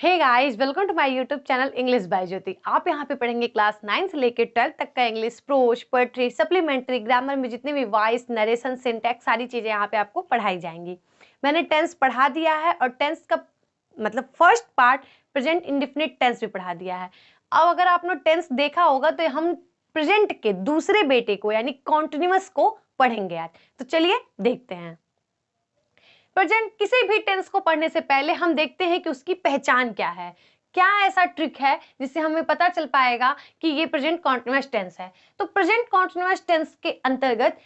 Hey guys, welcome to my YouTube channel English by Jyoti. आप यहाँ पे पढ़ेंगे क्लास 9 से लेकर 12 तक का English, prose, poetry, supplementary, grammar में जितने भी वॉइस, नरेशन, सिंटैक्स, सारी चीजें यहाँ पे आपको पढ़ाई जाएंगी। मैंने टेंस पढ़ा दिया है और टेंस का मतलब first part present indefinite tense भी पढ़ा दिया है। अब अगर आपने टेंस देखा होगा तो हम प्रेजेंट के दूसरे बेटे को यानी कॉन्टिन्यूअस को पढ़ेंगे आज। तो चलिए देखते हैं। प्रेजेंट किसी भी टेंस को पढ़ने से पहले हम देखते हैं कि उसकी पहचान क्या है। क्या ऐसा ट्रिक है जिससे हमें पता चल पाएगा कि ये प्रेजेंट कॉन्टिन्यूअस टेंस है। तो प्रेजेंट कॉन्टिन्यूअस टेंस के अंतर्गत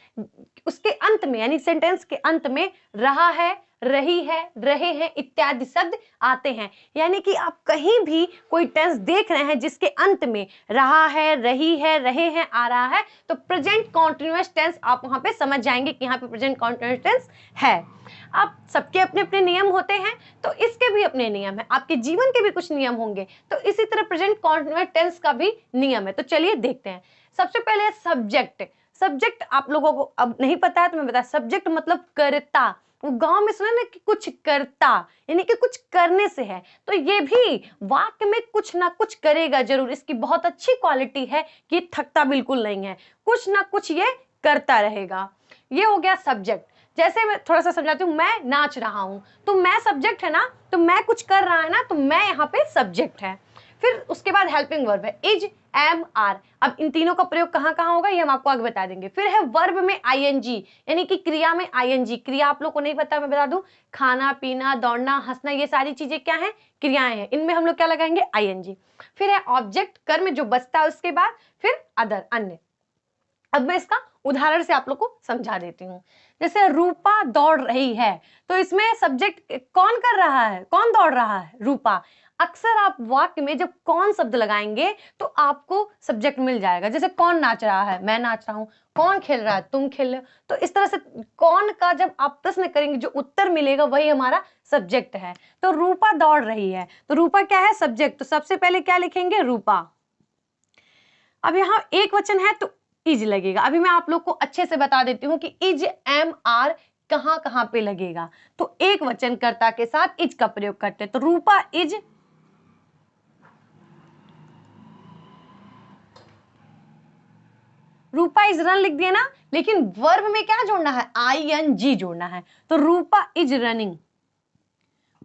उसके अंत में यानी सेंटेंस के अंत में रहा है, रही है, रहे हैं इत्यादि शब्द आते हैं। यानी कि आप कहीं भी कोई टेंस देख रहे हैं जिसके अंत में रहा है, रही है, रहे हैं आ रहा है, तो प्रेजेंट कॉन्टिन्यूअस टेंस आप वहां पे समझ जाएंगे कि यहाँ पे प्रेजेंट कॉन्टिन्यूअस टेंस है। आप सबके अपने अपने नियम होते हैं, तो इसके भी अपने नियम है, आपके जीवन के भी कुछ नियम होंगे, तो इसी तरह प्रेजेंट कॉन्टिन्यूअस टेंस का भी नियम है। तो चलिए देखते हैं। सबसे पहले सब्जेक्ट। सब्जेक्ट आप लोगों को अब नहीं पता है तो मैं बता, सब्जेक्ट मतलब करता। वो गांव में सुना ना कि कुछ करता यानी कि कुछ करने से है, तो ये भी वाक्य में कुछ ना कुछ करेगा जरूर। इसकी बहुत अच्छी क्वालिटी है कि थकता बिल्कुल नहीं है, कुछ ना कुछ ये करता रहेगा। ये हो गया सब्जेक्ट। जैसे मैं थोड़ा सा समझाती हूँ, मैं नाच रहा हूं तो मैं सब्जेक्ट है ना, तो मैं कुछ कर रहा है ना, तो मैं यहाँ पे सब्जेक्ट है। फिर उसके बाद हेल्पिंग वर्ब है इज, एम, आर। अब इन तीनों का प्रयोग कहाँ कहाँ होगा ये हम आपको आगे बता देंगे। फिर है वर्ब में आईएनजी यानी कि क्रिया में आईएनजी। क्रिया आप लोग को नहीं पता, मैं बता दूं, खाना पीना, दौड़ना, हंसना, ये सारी चीजें क्या है, क्रियाएं हैं। इनमें हम लोग क्या लगाएंगे, आईएनजी। फिर है ऑब्जेक्ट, कर्म जो बचता है उसके बाद। फिर अदर, अन्य। अब मैं इसका उदाहरण से आप लोग को समझा देती हूँ। जैसे रूपा दौड़ रही है, तो इसमें सब्जेक्ट कौन कर रहा है, कौन दौड़ रहा है, रूपा। अक्सर आप वाक्य में जब कौन शब्द लगाएंगे तो आपको सब्जेक्ट मिल जाएगा। जैसे कौन नाच रहा है, मैं नाच रहा हूं। कौन खेल रहा है, तुम खेल रहे हो। तो इस तरह से कौन का जब आप प्रश्न करेंगे जो उत्तर मिलेगा वही हमारा सब्जेक्ट है। तो रूपा दौड़ रही है, तो रूपा क्या है, सब्जेक्ट। तो सबसे पहले क्या लिखेंगे, रूपा। अब यहाँ एक वचन है तो इज लगेगा। अभी मैं आप लोग को अच्छे से बता देती हूँ कि इज, एम, आर कहां कहां पे लगेगा। तो एक वचन कर्ता के साथ इज का प्रयोग करते हैं। तो रूपा इज, रूपा इज रन लिख दिया ना, लेकिन वर्ब में क्या जोड़ना है, आईएनजी जोड़ना है। तो रूपा इज रनिंग,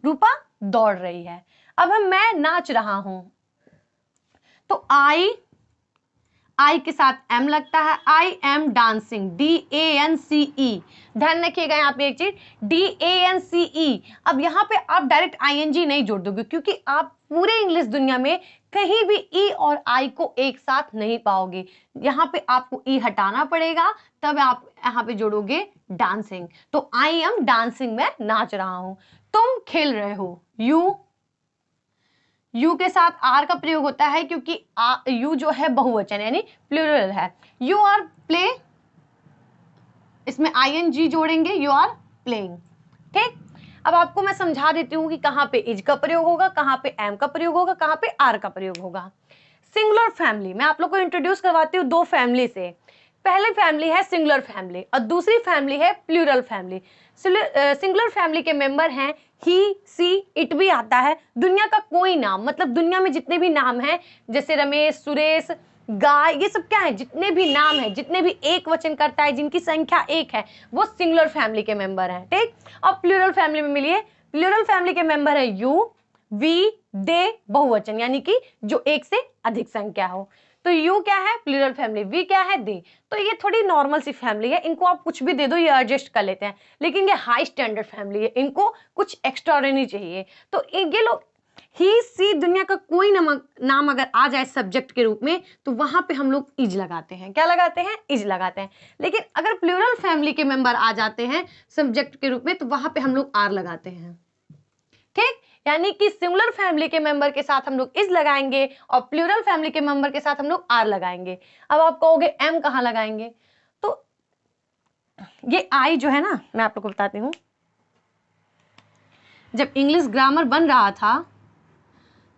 रूपा दौड़ रही है। अब हम मैं नाच रहा हूं, तो आई के साथ एम लगता है, आई एम डांसिंग, DANCE। ध्यान रखिएगा यहाँ पे एक चीज, DANCE। अब यहाँ पे आप डायरेक्ट आईएनजी नहीं जोड़ दोगे, क्योंकि आप पूरे इंग्लिश दुनिया में कहीं भी ई और आई को एक साथ नहीं पाओगे। यहाँ पे आपको ई हटाना पड़ेगा, तब आप यहाँ पे जोड़ोगे डांसिंग। तो आई एम डांसिंग, मैं नाच रहा हूं। तुम खेल रहे हो, यू के साथ आर का प्रयोग होता है, क्योंकि यू जो है बहुवचन यानी प्लूरल है। यू आर प्ले, इसमें आईएनजी जोड़ेंगे, यू आर प्लेइंग। ठीक। अब आपको मैं समझा देती हूँ कि कहां पे इज का प्रयोग होगा, कहां पे एम का प्रयोग होगा, कहां पे आर का प्रयोग होगा। सिंगुलर फैमिली, मैं आप लोग को इंट्रोड्यूस करवाती हूँ दो फैमिली से। पहले फैमिली है सिंगुलर फैमिली और दूसरी फैमिली है प्लूरल फैमिली। सिंगुलर फैमिली के मेंबर हैं ही, सी, इट भी आता है। दुनिया का कोई नाम, मतलब दुनिया में जितने भी नाम हैं, जैसे रमेश, सुरेश, गाय, ये सब क्या है, जितने भी नाम है, जितने भी एक वचन करता है, जिनकी संख्या एक है, वो सिंगुलर फैमिली के मेंबर हैं। ठीक। अब प्लूरल फैमिली में मिलिए, प्लूरल फैमिली के मेंबर है यू, वी, दे, बहुवचन यानी कि जो एक से अधिक संख्या हो। तो यू क्या है, प्लूरल फैमिली, वी क्या है, दे। तो ये थोड़ी नॉर्मल सी फैमिली है, इनको आप कुछ भी दे दो ये एडजस्ट कर लेते हैं। लेकिन ये हाई स्टैंडर्ड फैमिली है, इनको कुछ एक्स्ट्राऑर्डिनरी चाहिए। तो ये लोग ही, सी, दुनिया का कोई नाम अगर आ जाए सब्जेक्ट के रूप में, तो वहां पे हम लोग इज लगाते हैं। क्या लगाते हैं, इज लगाते हैं। लेकिन अगर प्लूरल फैमिली के मेंबर आ जाते हैं सब्जेक्ट के रूप में, तो वहां पे हम लोग आर लगाते हैं। ठीक। यानी कि सिंगुलर फैमिली के मेंबर के साथ हम लोग इज लगाएंगे और प्लूरल फैमिली के मेंबर के साथ हम लोग आर लगाएंगे। अब आप कहोगे एम कहां लगाएंगे, तो ये आई जो है ना, मैं आप लोग को बताती हूं। जब इंग्लिश ग्रामर बन रहा था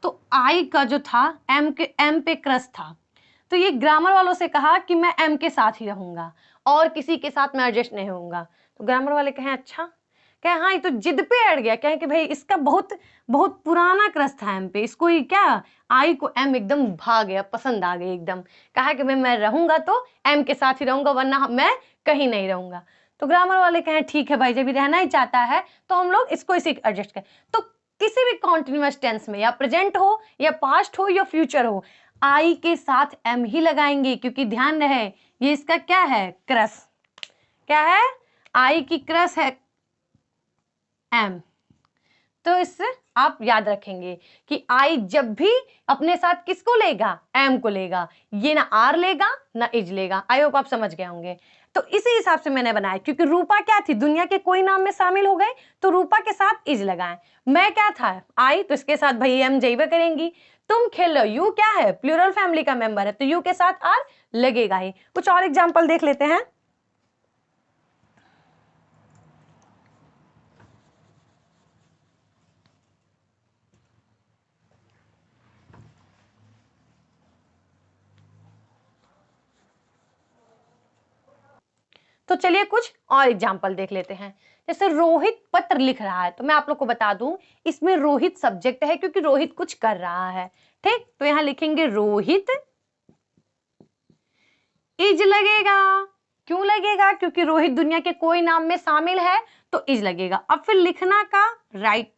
तो आई का जो था एम पे क्रश था। तो ये ग्रामर वालों से कहा कि मैं एम के साथ ही रहूंगा और किसी के साथ मैं एडजस्ट नहीं होऊंगा। तो ग्रामर वाले कहें अच्छा, क्या हाँ ये तो जिद पे अड़ गया, क्या कि भाई इसका बहुत बहुत पुराना क्रश था एम पे, इसको ये क्या आई को एम एकदम भा गया, पसंद आ गई एकदम। कहा कि भाई मैं रहूंगा तो एम के साथ ही रहूंगा, वरना मैं कहीं नहीं रहूंगा। तो ग्रामर वाले कहें ठीक है भाई, जब ये रहना ही चाहता है तो हम लोग इसको इसी एडजस्ट करें। तो किसी भी कॉन्टिन्यूअस टेंस में, या प्रेजेंट हो या पास्ट हो या फ्यूचर हो, आई के साथ एम ही लगाएंगे, क्योंकि ध्यान रहे ये इसका क्या है, क्रश। क्या है, आई की क्रश है एम। तो इससे आप याद रखेंगे कि आई जब भी अपने साथ किसको लेगा, एम को लेगा, ये ना आर लेगा ना इज लेगा। आई होप आप समझ गए होंगे। तो इसी हिसाब से मैंने बनाया, क्योंकि रूपा क्या थी, दुनिया के कोई नाम में शामिल हो गए तो रूपा के साथ इज लगाएं। मैं क्या था, आई, तो इसके साथ भाई एम जइबे करेंगी। तुम खेल रहे हो, यू क्या है, प्लूरल फैमिली का मेंबर है, तो यू के साथ आर लगेगा ही। कुछ और एग्जाम्पल देख लेते हैं। तो चलिए कुछ और एग्जाम्पल देख लेते हैं। जैसे रोहित पत्र लिख रहा है, तो मैं आप लोग को बता दूं इसमें रोहित सब्जेक्ट है, क्योंकि रोहित कुछ कर रहा है। ठीक, तो यहां लिखेंगे रोहित इज लगेगा। क्यों लगेगा, क्योंकि रोहित दुनिया के कोई नाम में शामिल है तो इज लगेगा। अब फिर लिखना का right,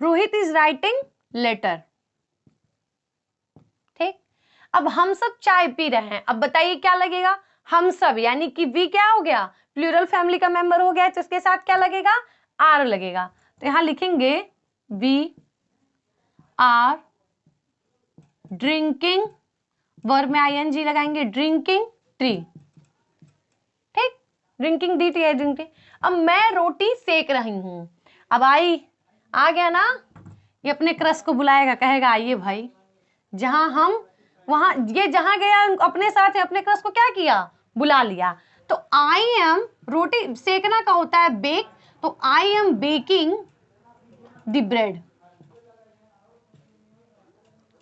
Rohit is writing letter. ठीक, अब हम सब चाय पी रहे हैं, अब बताइए क्या लगेगा, हम सब, यानी कि वी क्या हो गया, प्लूरल फैमिली का मेंबर हो गया, तो इसके साथ क्या लगेगा, आर लगेगा। तो यहां लिखेंगे वी आर ड्रिंकिंग, वर्ब में आईएनजी लगाएंगे, ड्रिंकिंग ट्री। ठीक, ड्रिंकिंग डी टी है, ड्रिंकिंग। अब मैं रोटी सेक रही हूं, अब आई आ गया ना, ये अपने क्रश को बुलाएगा, कहेगा आइए भाई, जहां हम वहां, ये जहां गया अपने साथ है, अपने क्रश को क्या किया, बुला लिया। तो आई एम, रोटी सेकना का होता है बेक, तो I am baking the bread.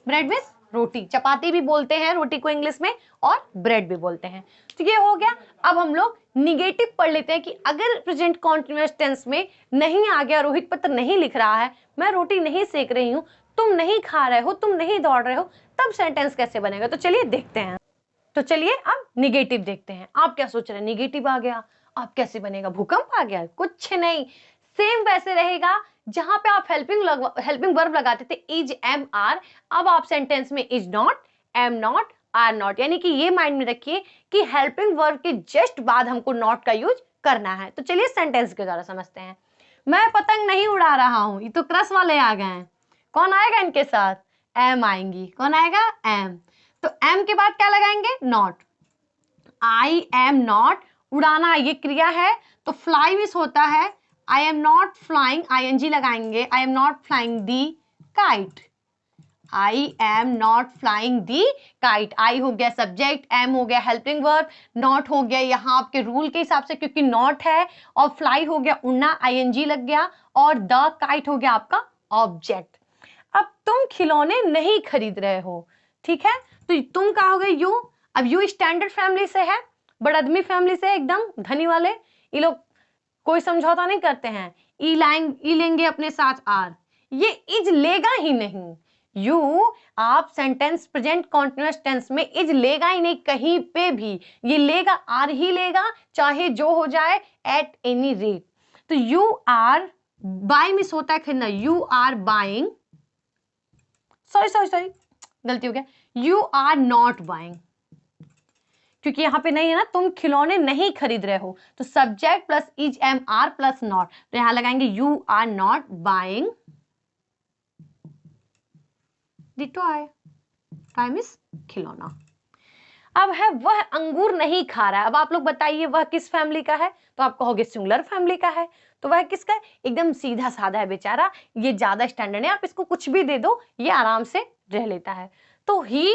Bread means roti, chapati भी बोलते हैं रोटी को इंग्लिश में, और ब्रेड भी बोलते हैं। तो ये हो गया। अब हम लोग निगेटिव पढ़ लेते हैं कि अगर प्रेजेंट कॉन्टिन्यूअस टेंस में नहीं आ गया, रोहित पत्र नहीं लिख रहा है, मैं रोटी नहीं सेक रही हूं, तुम नहीं खा रहे हो, तुम नहीं दौड़ रहे हो, तब सेंटेंस कैसे बनेगा। तो चलिए देखते हैं। तो चलिए अब निगेटिव देखते हैं। आप क्या सोच रहे हैं, निगेटिव आ गया, अब कैसे बनेगा, भूकंप आ गया, कुछ नहीं, सेम वैसे रहेगा जहां पे आप हेल्पिंग वर्ब लगाते थे इज एम आर, अब आप सेंटेंस में is not, am not, are not, यानी कि ये माइंड में रखिए कि हेल्पिंग वर्ब के जस्ट बाद हमको नॉट का यूज करना है। तो चलिए सेंटेंस के द्वारा समझते हैं। मैं पतंग नहीं उड़ा रहा हूं, ये तो क्रश वाले आ गए हैं, कौन आएगा इनके साथ, एम आएंगी, कौन आएगा, एम। तो एम के बाद क्या लगाएंगे, नॉट, आई एम नॉट, उड़ाना ये क्रिया है, तो फ्लाई मिस होता है, I am not flying, ING लगाएंगे, I am not flying the kite, I am not flying the kite. I हो गया सब्जेक्ट, एम हो गया हेल्पिंग वर्ब, नॉट हो गया यहाँ आपके रूल के हिसाब से क्योंकि नॉट है, और फ्लाई हो गया उड़ना, आईएनजी लग गया, और द काइट हो गया आपका ऑब्जेक्ट। अब तुम खिलौने नहीं खरीद रहे हो, ठीक है, तो तुम कहा होगा यू। अब यू स्टैंडर्ड फैमिली से है, बड़ादमी फैमिली से, एकदम धनी वाले, ये लोग कोई समझौता नहीं करते हैं, ई लेंगे अपने साथ आर, ये इज लेगा ही नहीं। यू, आप सेंटेंस प्रेजेंट कॉन्टिन्यूअस टेंस में इज लेगा ही नहीं कहीं पे भी, ये लेगा आर ही लेगा, चाहे जो हो जाए, एट एनी रेट। तो यू आर, बाय मिस होता है खरीदना, यू आर बाइंग, सॉरी गलती हो गया, यू आर नॉट बाइंग, क्योंकि यहां पे नहीं है ना, तुम खिलौने नहीं खरीद रहे हो, तो subject plus is am are plus not, तो यहां लगाएंगे you are not buying the toy, toy means खिलौना। अब है वह अंगूर नहीं खा रहा है, अब आप लोग बताइए वह किस फैमिली का है, तो आप कहोगे सिंगुलर फैमिली का है, तो वह किसका है, एकदम सीधा साधा है बेचारा, ये ज्यादा स्टैंडर्ड है, आप इसको कुछ भी दे दो ये आराम से रह लेता है। तो ही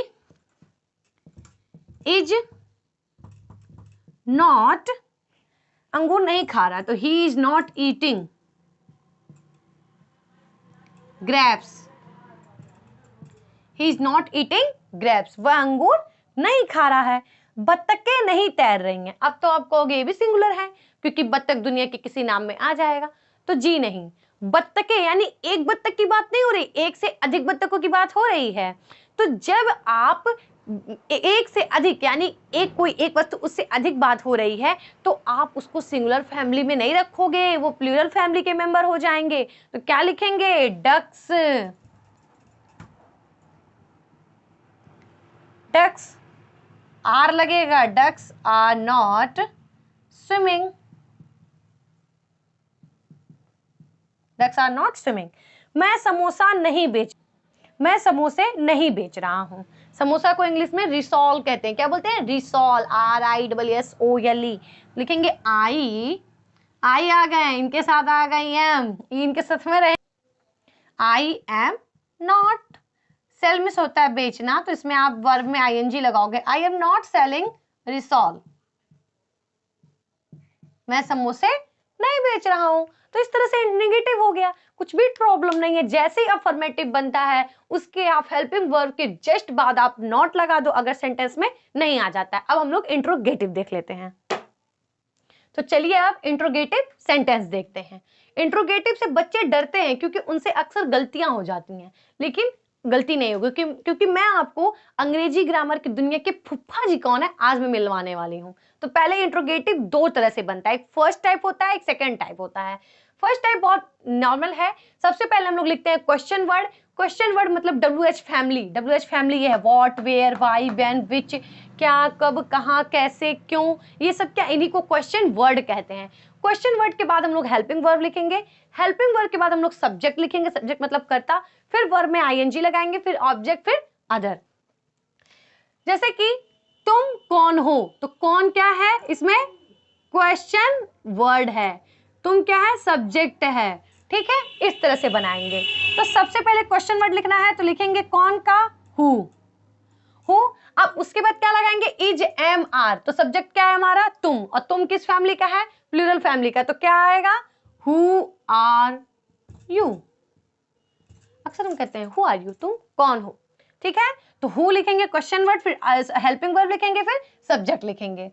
इज नॉट, अंगूर नहीं खा रहा, तो he is not eating grapes, he is not eating grapes, वह अंगूर नहीं खा रहा है। बत्तखें नहीं तैर रही हैं। अब तो आप कहोगे ये भी सिंगुलर है क्योंकि बत्तख दुनिया के किसी नाम में आ जाएगा, तो जी नहीं, बत्तखें यानी एक बत्तख की बात नहीं हो रही, एक से अधिक बत्तखों की बात हो रही है। तो जब आप एक से अधिक यानी कोई एक वस्तु उससे अधिक बात हो रही है तो आप उसको सिंगुलर फैमिली में नहीं रखोगे, वो प्लूरल फैमिली के मेंबर हो जाएंगे। तो क्या लिखेंगे? डक्स। डक्स आर लगेगा, ducks are not swimming. Ducks are not swimming. मैं समोसे नहीं बेच रहा हूं। समोसा को इंग्लिश में रिसॉल कहते हैं। क्या बोलते हैं? रिसॉल, RISSOLE। लिखेंगे आई आ गए, इनके साथ आ गई एम, इनके साथ में रहे। आई एम नॉट। सेल मिस होता है बेचना, तो इसमें आप वर्ब में ING लगाओगे। I am not selling rissole. मैं समोसे नहीं बेच रहा हूं। तो इस तरह से नेगेटिव हो गया, कुछ भी प्रॉब्लम नहीं है। जैसे ही अफर्मेटिव बनता है उसके आप हेल्पिंग वर्ब के जस्ट बाद आप नॉट लगा दो अगर सेंटेंस में नहीं आ जाता है। अब हम लोग इंट्रोगेटिव देख लेते हैं। तो चलिए अब इंट्रोगेटिव सेंटेंस देखते हैं। इंट्रोगेटिव से बच्चे डरते हैं क्योंकि उनसे अक्सर गलतियां हो जाती हैं, लेकिन गलती नहीं होगी क्योंकि मैं आपको अंग्रेजी ग्रामर की दुनिया के फुफ्फा जी कौन है आज मैं मिलवाने वाली हूं। तो पहले इंट्रोगेटिव दो तरह से बनता है, एक फर्स्ट टाइप होता है, एक सेकंड टाइप होता है। फर्स्ट टाइप बहुत नॉर्मल है। सबसे पहले हम लोग लिखते हैं क्वेश्चन वर्ड। क्वेश्चन वर्ड मतलब WH फैमिली। WH फैमिली ये है what, where, why, when, which, क्या, कब, कहां, कैसे, क्यों, ये सब क्या, इन्हीं को क्वेश्चन वर्ड कहते हैं। क्वेश्चन वर्ड के बाद हम लोग हेल्पिंग वर्ब लिखेंगे। हेल्पिंग वर्ब के बाद हम लोग सब्जेक्ट लिखेंगे, सब्जेक्ट मतलब कर्ता, फिर वर्ब में ING लगाएंगे, फिर ऑब्जेक्ट, फिर अदर। जैसे कि तुम कौन हो, तो कौन क्या है, इसमें क्वेश्चन वर्ड है, तुम क्या है, सब्जेक्ट है। ठीक है, इस तरह से बनाएंगे। तो सबसे पहले क्वेश्चन वर्ड लिखना है तो लिखेंगे कौन का, हु। अब उसके बाद क्या लगाएंगे, इज, एम, आर। तो सब्जेक्ट क्या है हमारा, तुम, और तुम किस फैमिली का है, प्लूरल फैमिली का। तो क्या आएगा, हु आर यू। अक्सर हम कहते हैं हु आर यू, तुम कौन हो। ठीक है, तो हु लिखेंगे क्वेश्चन वर्ड, फिर हेल्पिंग वर्ब लिखेंगे, फिर सब्जेक्ट लिखेंगे।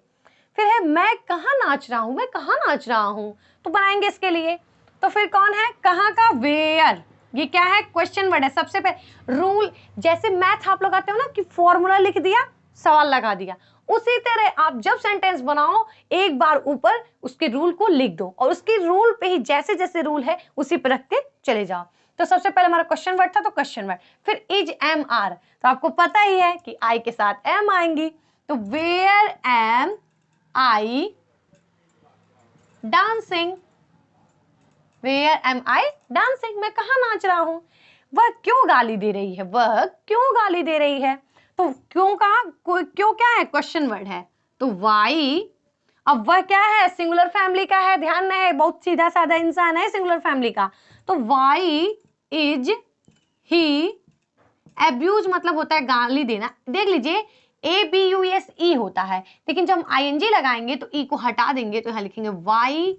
फिर है मैं कहाँ नाच रहा हूं, मैं कहाँ नाच रहा हूं, तो बनाएंगे इसके लिए। तो फिर कौन है, कहाँ का, वेयर। ये क्या है, क्वेश्चन वर्ड है। सबसे पहले रूल, जैसे मैथ आप लगाते हो ना कि फॉर्मूला लिख दिया, सवाल लगा दिया, उसी तरह आप जब सेंटेंस बनाओ एक बार ऊपर उसके रूल को लिख दो और उसके रूल पे ही जैसे जैसे रूल है उसी पर रख के चले जाओ। तो सबसे पहले हमारा क्वेश्चन वर्ड था, तो क्वेश्चन वर्ड, फिर इज, एम, आर। तो आपको पता ही है कि आई के साथ एम आएंगी। तो where am I dancing, where am I dancing, मैं कहाँ नाच रहा हूं। वह क्यों गाली दे रही है, वह क्यों गाली दे रही है। तो क्यों का, क्यों क्या है, क्वेश्चन वर्ड है, तो वाई। अब वह क्या है, सिंगुलर फैमिली का है, ध्यान रहे, बहुत सीधा साधा इंसान है सिंगुलर फैमिली का। तो वाई इज ही एब्यूज, मतलब होता है गाली देना। देख लीजिए ABUSE होता है, लेकिन जब हम ING लगाएंगे तो E को हटा देंगे, तो यहां लिखेंगे वाई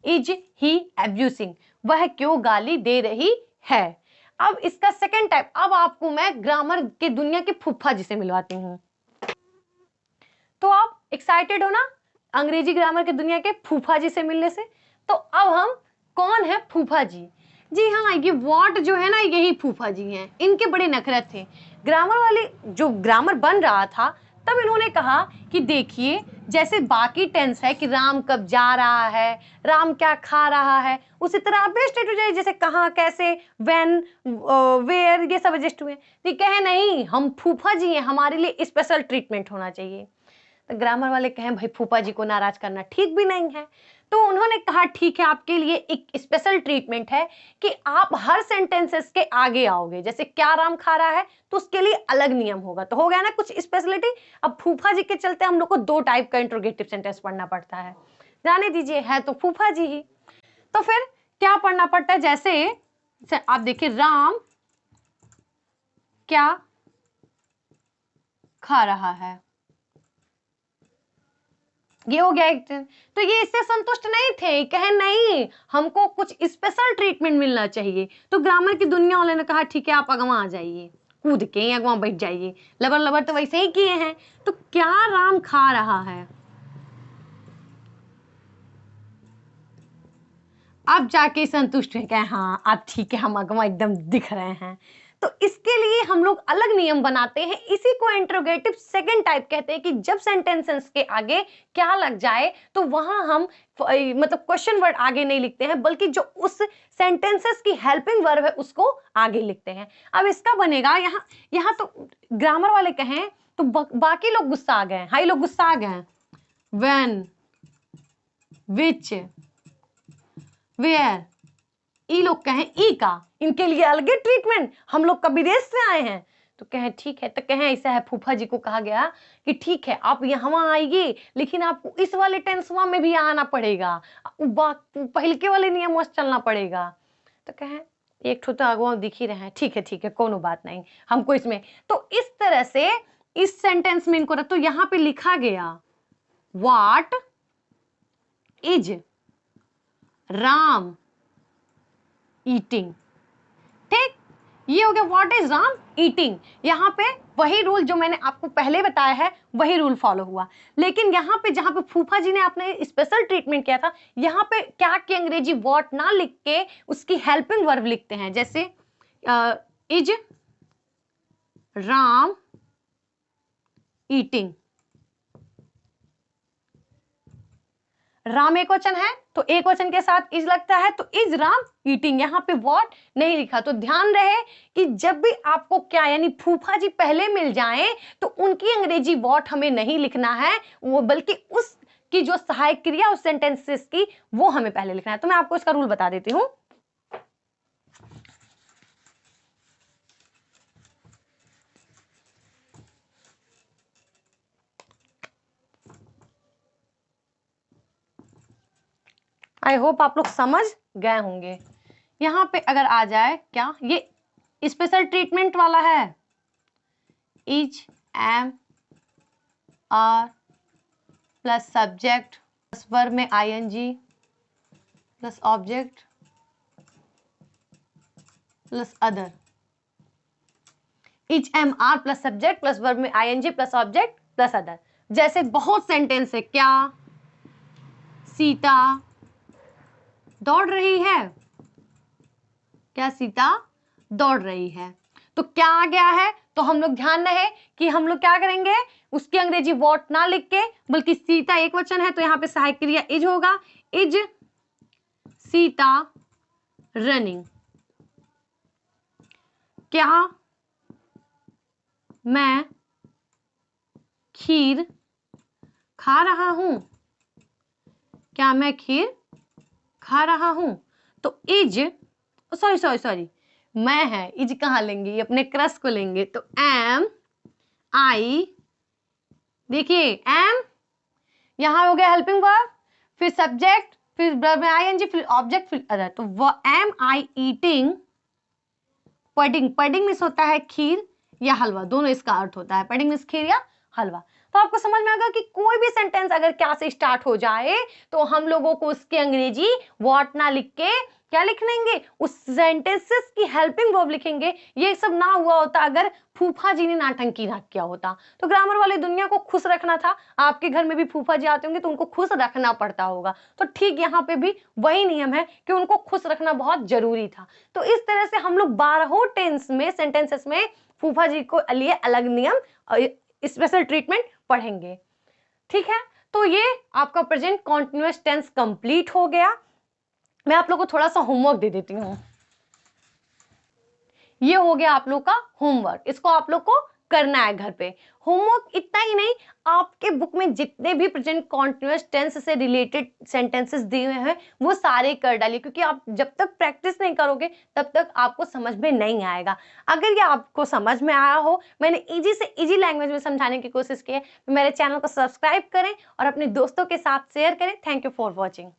इज ही एब्यूसिंग, वह क्यों गाली दे रही है। अब इसका सेकंड टाइप, अब आपको मैं ग्रामर के दुनिया के फूफा जी से मिलवाती हूँ। तो आप एक्साइटेड हो ना अंग्रेजी ग्रामर के दुनिया के फूफा जी से मिलने से। तो अब हम कौन है फूफा जी, जी हाँ, ये व्हाट जो है ना यही फूफा जी हैं। इनके बड़े नखरत थे। ग्रामर वाले जो ग्रामर बन रहा था तब इन्होंने कहा कि देखिए जैसे बाकी टेंस है कि राम कब जा रहा है, राम क्या खा रहा है, उसी तरह आप एडजस्ट हो जाइए, जैसे कहाँ, कैसे, व्हेन, वेयर, ये सब एडजस्ट हुए। तो कहे नहीं, हम फूफा जी हैं, हमारे लिए स्पेशल ट्रीटमेंट होना चाहिए। तो ग्रामर वाले कहें भाई फूफा जी को नाराज करना ठीक भी नहीं है। तो उन्होंने कहा ठीक है, आपके लिए एक स्पेशल ट्रीटमेंट है कि आप हर सेंटेंसेस के आगे आओगे। जैसे क्या राम खा रहा है तो उसके लिए अलग नियम होगा। तो हो गया ना कुछ स्पेशलिटी। अब फूफा जी के चलते हम लोग को दो टाइप का इंट्रोगेटिव सेंटेंस पढ़ना पड़ता है, जाने दीजिए, है तो फूफा जी ही। तो फिर क्या पढ़ना पड़ता है, जैसे आप देखिए राम क्या खा रहा है, ये हो गया एक। तो ये इससे संतुष्ट नहीं थे, कहे नहीं हमको कुछ स्पेशल ट्रीटमेंट मिलना चाहिए। तो ग्रामर की दुनिया वाले ने कहा ठीक है आप अगवा आ जाइए, कूद के या वहां बैठ जाइए, लबर लबर तो वैसे ही किए हैं। तो क्या राम खा रहा है? अब जाके संतुष्ट है, कहें हाँ अब ठीक है, हम अगवा एकदम दिख रहे हैं। तो इसके लिए हम लोग अलग नियम बनाते हैं, इसी को इंट्रोगेटिव सेकंड टाइप कहते हैं कि जब सेंटेंसेस के आगे क्या लग जाए तो वहां हम मतलब क्वेश्चन वर्ड आगे नहीं लिखते हैं, बल्कि जो उस सेंटेंसेस की हेल्पिंग वर्ब है उसको आगे लिखते हैं। अब इसका बनेगा यहाँ तो ग्रामर वाले कहें तो बाकी लोग गुस्सा आ गए हैं, हाई लोग गुस्सा आ गए हैं। व्हेन, विच, वेयर, ई लोग कहें ई का, इनके लिए अलग ट्रीटमेंट, हम लोग कभी देश से आए हैं। तो कहें ठीक है, तो कहें ऐसा है, फूफा जी को कहा गया कि ठीक है आप यहाँ आइए, लेकिन आपको इस वाले टेंसवा में भी आना पड़ेगा, पहले के वाले नियम से चलना पड़ेगा। तो कहें एक ठो तो अगवा दिख ही रहे हैं, ठीक है कोनो बात नहीं, हमको इसमें। तो इस तरह से इस सेंटेंस में इनको, तो यहाँ पे लिखा गया व्हाट इज राम ईटिंग। ठीक, ये हो गया व्हाट इज राम ईटिंग। यहाँ पे वही रूल जो मैंने आपको पहले बताया है वही रूल फॉलो हुआ, लेकिन यहाँ पे जहां पे फूफा जी ने अपने स्पेशल ट्रीटमेंट किया था, यहाँ पे क्या कि अंग्रेजी व्हाट ना लिख के उसकी हेल्पिंग वर्ब लिखते हैं, जैसे इज राम ईटिंग। राम एक वचन है तो एक वचन के साथ इज लगता है, तो इज राम ईटिंग, यहाँ पे व्हाट नहीं लिखा। तो ध्यान रहे कि जब भी आपको क्या यानी फूफा जी पहले मिल जाएं तो उनकी अंग्रेजी व्हाट हमें नहीं लिखना है, वो बल्कि उसकी जो सहायक क्रिया उस सेंटेंसेस की वो हमें पहले लिखना है। तो मैं आपको इसका रूल बता देती हूं। आई होप आप लोग समझ गए होंगे। यहाँ पे अगर आ जाए क्या, ये स्पेशल ट्रीटमेंट वाला है, is, am, are plus subject plus verb में ING plus object plus other. Is, am, are plus subject plus verb में ING plus object plus other. जैसे बहुत सेंटेंस है, क्या सीता दौड़ रही है, क्या सीता दौड़ रही है। तो क्या आ गया है, तो हम लोग ध्यान रहे कि हम लोग क्या करेंगे, उसकी अंग्रेजी व्हाट ना लिख के, बल्कि सीता एक वचन है तो यहाँ पे सहायक क्रिया इज होगा, इज सीता रनिंग। क्या मैं खीर खा रहा हूं, क्या मैं खीर खा रहा हूं। तो इज, सॉरी मैं है, इज कहां लेंगे, अपने क्रश को लेंगे, तो एम आई, देखिए एम यहां हो गया हेल्पिंग वर्ब, फिर सब्जेक्ट, फिर वर्ब में आईएनजी, फिर ऑब्जेक्ट, फिर अदर। तो वो एम आई ईटिंग पडिंग, पडिंग मीन्स होता है खीर या हलवा, दोनों इसका अर्थ होता है, पडिंग मीन्स खीर या हलवा। तो आपको समझ में आएगा कि कोई भी सेंटेंस अगर क्या से स्टार्ट हो जाए तो हम लोगों को उसकी अंग्रेजी व्हाट ना लिख के क्या लिख लेंगे, उस सेंटेंसेस की हेल्पिंग वर्ब लिखेंगे। ये सब ना हुआ होता अगर फूफा जी ने नाटंकी ना किया होता। तो ग्रामर वाले दुनिया को खुश रखना था, आपके घर में भी फूफा जी आते होंगे तो उनको खुश रखना पड़ता होगा। तो ठीक यहाँ पे भी वही नियम है कि उनको खुश रखना बहुत जरूरी था। तो इस तरह से हम लोग 12 टेंस में सेंटेंसेस में फूफा जी को लिए अलग नियम स्पेशल ट्रीटमेंट पढ़ेंगे। ठीक है, तो ये आपका प्रेजेंट कॉन्टिन्यूअस टेंस कंप्लीट हो गया। मैं आप लोगों को थोड़ा सा होमवर्क दे देती हूँ। ये हो गया आप लोग का होमवर्क, इसको आप लोग को करना है घर पे। होमवर्क इतना ही नहीं, आपके बुक में जितने भी प्रेजेंट कॉन्टिन्यूअस टेंस से रिलेटेड सेंटेंसेस दिए हुए हैं वो सारे कर डालिए, क्योंकि आप जब तक प्रैक्टिस नहीं करोगे तब तक आपको समझ में नहीं आएगा। अगर ये आपको समझ में आया हो, मैंने इजी से इजी लैंग्वेज में समझाने की कोशिश की है, तो मेरे चैनल को सब्सक्राइब करें और अपने दोस्तों के साथ शेयर करें। Thank you for watching.